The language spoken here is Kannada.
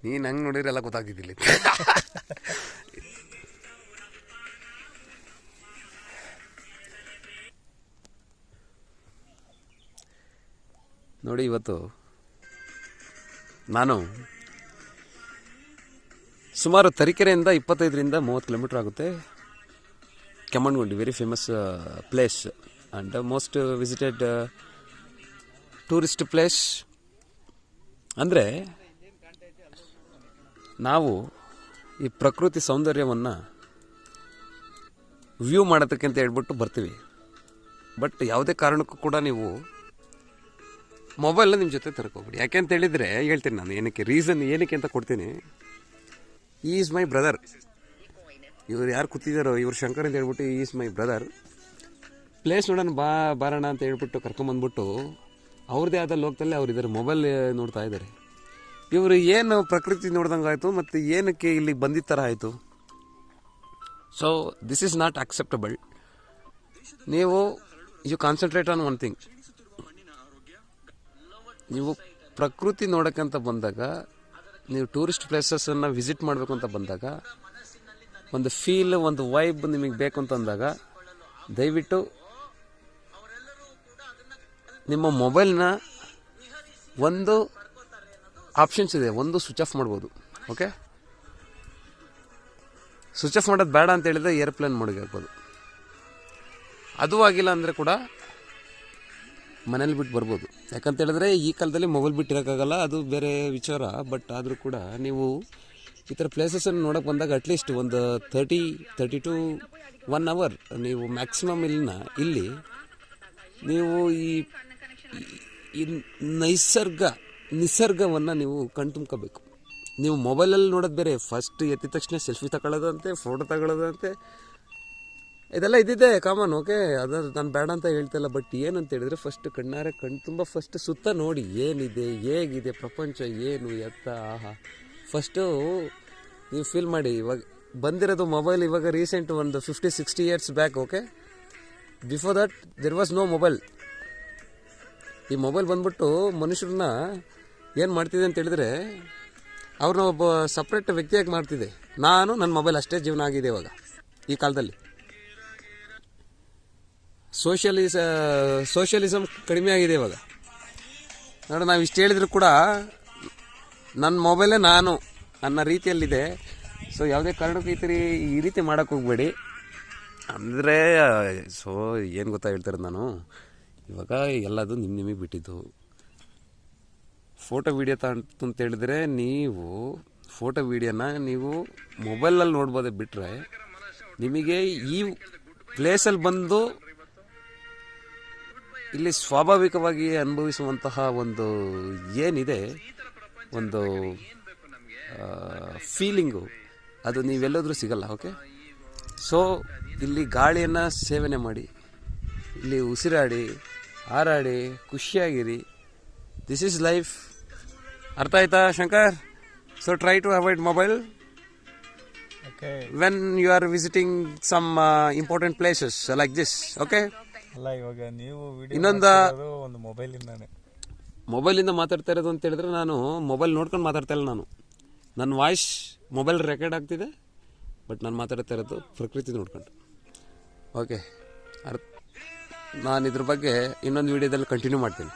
ನೀನು ಹಂಗೆ ನೋಡಿದ್ರೆ ಎಲ್ಲ ಗೊತ್ತಾಗ್ತಿದ್ದಿಲ್ಲ. ನೋಡಿ, ಇವತ್ತು ನಾನು ಸುಮಾರು ತರೀಕೆರೆಯಿಂದ 25-30 ಕಿಲೋಮೀಟರ್ ಆಗುತ್ತೆ. Kemmangundi, very famous place and most visited tourist place. ಅಂದರೆ ನಾವು ಈ ಪ್ರಕೃತಿ ಸೌಂದರ್ಯವನ್ನು ವ್ಯೂ ಮಾಡೋದಕ್ಕೆ ಅಂತ ಹೇಳ್ಬಿಟ್ಟು ಬರ್ತೀವಿ. ಬಟ್ ಯಾವುದೇ ಕಾರಣಕ್ಕೂ ಕೂಡ ನೀವು ಮೊಬೈಲ್ನ ನಿಮ್ಮ ಜೊತೆ ತರ್ಕೋಬಿಡಿ. ಯಾಕೆ ಅಂತ ಹೇಳಿದರೆ ಹೇಳ್ತೀನಿ ನಾನು ಏನಕ್ಕೆ, ರೀಸನ್ ಏನಕ್ಕೆ ಅಂತ ಕೊಡ್ತೀನಿ. Is my brother. ಇವ್ರು ಯಾರು ಕೂತಿದ್ದಾರೋ ಇವ್ರು ಶಂಕರ್ ಅಂತ ಹೇಳ್ಬಿಟ್ಟು ಈಸ್ ಮೈ ಬ್ರದರ್. ಪ್ಲೇಸ್ ನೋಡೋಣ ಬಾರೋಣ ಅಂತ ಹೇಳ್ಬಿಟ್ಟು ಕರ್ಕೊಂಬಂದ್ಬಿಟ್ಟು ಅವ್ರದ್ದೇ ಆದ ಲೋಕದಲ್ಲಿ ಅವರಿದ್ದಾರೆ, ಮೊಬೈಲ್ ನೋಡ್ತಾ ಇದ್ದಾರೆ. ಇವರು ಏನು ಪ್ರಕೃತಿ ನೋಡ್ದಂಗೆ ಆಯಿತು ಮತ್ತು ಏನಕ್ಕೆ ಇಲ್ಲಿಗೆ ಬಂದಿದ್ದ ಥರ ಆಯಿತು. So this is not acceptable. ನೀವು you concentrate on one thing. ನೀವು ಪ್ರಕೃತಿ ನೋಡೋಕ್ಕಂತ ಬಂದಾಗ, ನೀವು ಟೂರಿಸ್ಟ್ ಪ್ಲೇಸಸನ್ನು ವಿಸಿಟ್ ಮಾಡಬೇಕು ಅಂತ ಬಂದಾಗ, ಒಂದು ಫೀಲ್, ಒಂದು ವೈಬ್ ನಿಮಗೆ ಬೇಕು ಅಂತಂದಾಗ ದಯವಿಟ್ಟು ನಿಮ್ಮ ಮೊಬೈಲ್ನ ಒಂದು ಆಪ್ಷನ್ಸ್ ಇದೆ, ಒಂದು ಸ್ವಿಚ್ ಆಫ್ ಮಾಡ್ಬೋದು. ಓಕೆ, ಸ್ವಿಚ್ ಆಫ್ ಮಾಡೋದು ಬೇಡ ಅಂತ ಹೇಳಿದ್ರೆ ಏರ್ಪ್ಲೇನ್ ಮೋಡಿಗೆ ಹಾಕ್ಬೋದು. ಅದು ಆಗಿಲ್ಲ ಅಂದರೆ ಕೂಡ ಮನೇಲಿ ಬಿಟ್ಟು ಬರ್ಬೋದು. ಯಾಕಂತ ಹೇಳಿದ್ರೆ ಈ ಕಾಲದಲ್ಲಿ ಮೊಬೈಲ್ ಬಿಟ್ಟಿರೋಕ್ಕಾಗಲ್ಲ, ಅದು ಬೇರೆ ವಿಚಾರ. ಬಟ್ ಆದರೂ ಕೂಡ ನೀವು ಈ ಥರ ಪ್ಲೇಸಸನ್ನು ನೋಡೋಕೆ ಬಂದಾಗ ಅಟ್ಲೀಸ್ಟ್ ಒಂದು 30 to 1 hour ನೀವು ಮ್ಯಾಕ್ಸಿಮಮ್ ಇಲ್ಲಿ ನೀವು ಈ ನಿಸರ್ಗವನ್ನು ನೀವು ಕಣ್ತುಂಬ್ಕೋಬೇಕು. ನೀವು ಮೊಬೈಲಲ್ಲಿ ನೋಡೋದು ಬೇರೆ. ಫಸ್ಟ್ ಎತ್ತಿದ ತಕ್ಷಣ ಸೆಲ್ಫಿ ತಗೊಳ್ಳೋದಂತೆ, ಫೋಟೋ ತಗೊಳ್ಳೋದಂತೆ, ಇದೆಲ್ಲ ಇದ್ದಿದ್ದೆ ಕಾಮನ್. ಓಕೆ, ಅದು ನಾನು ಬೇಡ ಅಂತ ಹೇಳ್ತಿಲ್ಲ. ಬಟ್ ಏನಂತ ಹೇಳಿದ್ರೆ ಫಸ್ಟ್ ಕಣ್ಣಾರೆ ತುಂಬ ಫಸ್ಟ್ ಸುತ್ತ ನೋಡಿ, ಏನಿದೆ, ಹೇಗಿದೆ ಪ್ರಪಂಚ, ಏನು ಎತ್ತ, ಆಹಾ, ಫಸ್ಟು ನೀವು ಫೀಲ್ ಮಾಡಿ. ಇವಾಗ ಬಂದಿರೋದು ಮೊಬೈಲ್ ಇವಾಗ ರೀಸೆಂಟ್ ಒಂದು 50-60 years back. Okay, before that there was no mobile. ಈ ಮೊಬೈಲ್ ಬಂದ್ಬಿಟ್ಟು ಮನುಷ್ಯರನ್ನ ಏನು ಮಾಡ್ತಿದೆ ಅಂತ ಹೇಳಿದ್ರೆ ಅವ್ರನ್ನ ಒಬ್ಬ ಸಪ್ರೇಟ್ ವ್ಯಕ್ತಿಯಾಗಿ ಮಾಡ್ತಿದೆ. ನನ್ನ ಮೊಬೈಲ್ ಅಷ್ಟೇ ಜೀವನ ಆಗಿದೆ ಇವಾಗ ಈ ಕಾಲದಲ್ಲಿ. ಸೋಷಿಯಲಿಸಮ್ ಕಡಿಮೆ ಆಗಿದೆ ಇವಾಗ. ನೋಡಿ, ನಾವು ಇಷ್ಟು ಹೇಳಿದ್ರು ಕೂಡ ನನ್ನ ಮೊಬೈಲೇ ನಾನು ಅನ್ನೋ ರೀತಿಯಲ್ಲಿದೆ. ಸೊ ಯಾವುದೇ ಕಾರಣಕ್ಕೂ ಈ ರೀತಿ ಮಾಡೋಕ್ಕೆ ಹೋಗಬೇಡಿ. ಅಂದರೆ ಸೊ ಏನು ಗೊತ್ತಾ ಹೇಳ್ತಾರೆ ನಾನು, ಇವಾಗ ಎಲ್ಲದು ನಿಮಗೆ ಬಿಟ್ಟಿದ್ದು. ಫೋಟೋ ವೀಡಿಯೋ ಅಂತ ಹೇಳಿದ್ರೆ ನೀವು ಫೋಟೋ ವೀಡಿಯೋನ ನೀವು ಮೊಬೈಲಲ್ಲಿ ನೋಡ್ಬೋದೇ ಬಿಟ್ಟರೆ, ನಿಮಗೆ ಈ ಪ್ಲೇಸಲ್ಲಿ ಬಂದು ಇಲ್ಲಿ ಸ್ವಾಭಾವಿಕವಾಗಿ ಅನುಭವಿಸುವಂತಹ ಒಂದು ಏನಿದೆ, ಒಂದು ಫೀಲಿಂಗು, ಅದು ನೀವೆಲ್ಲೋದ್ರೂ ಸಿಗಲ್ಲ. ಓಕೆ, ಸೊ ಇಲ್ಲಿ ಗಾಳಿಯನ್ನು ಸೇವನೆ ಮಾಡಿ, ಇಲ್ಲಿ ಉಸಿರಾಡಿ, ಹಾರಾಡಿ, ಖುಷಿಯಾಗಿರಿ. This is life. ಅರ್ಥ ಆಯ್ತಾ Shankar? So try to avoid mobile when you are visiting some important places like this. Okay, ಅಲ್ಲ ಇವಾಗ ನೀವು ಇನ್ನೊಂದು ಒಂದು ಮೊಬೈಲಿಂದ ಮಾತಾಡ್ತಾ ಇರೋದು ಅಂತ ಹೇಳಿದ್ರೆ, ನಾನು ಮೊಬೈಲ್ ನೋಡ್ಕೊಂಡು ಮಾತಾಡ್ತಾ ಇಲ್ಲ. ನನ್ನ ವಾಯ್ಸ್ ಮೊಬೈಲ್ ರೆಕಾರ್ಡ್ ಆಗ್ತಿದೆ, ಬಟ್ ನಾನು ಮಾತಾಡ್ತಾ ಇರೋದು ಪ್ರಕೃತಿ ನೋಡ್ಕೊಂಡು. ಓಕೆ, ನಾನು ಇದ್ರ ಬಗ್ಗೆ ಇನ್ನೊಂದು ವೀಡಿಯೋದಲ್ಲಿ ಕಂಟಿನ್ಯೂ ಮಾಡ್ತೀನಿ.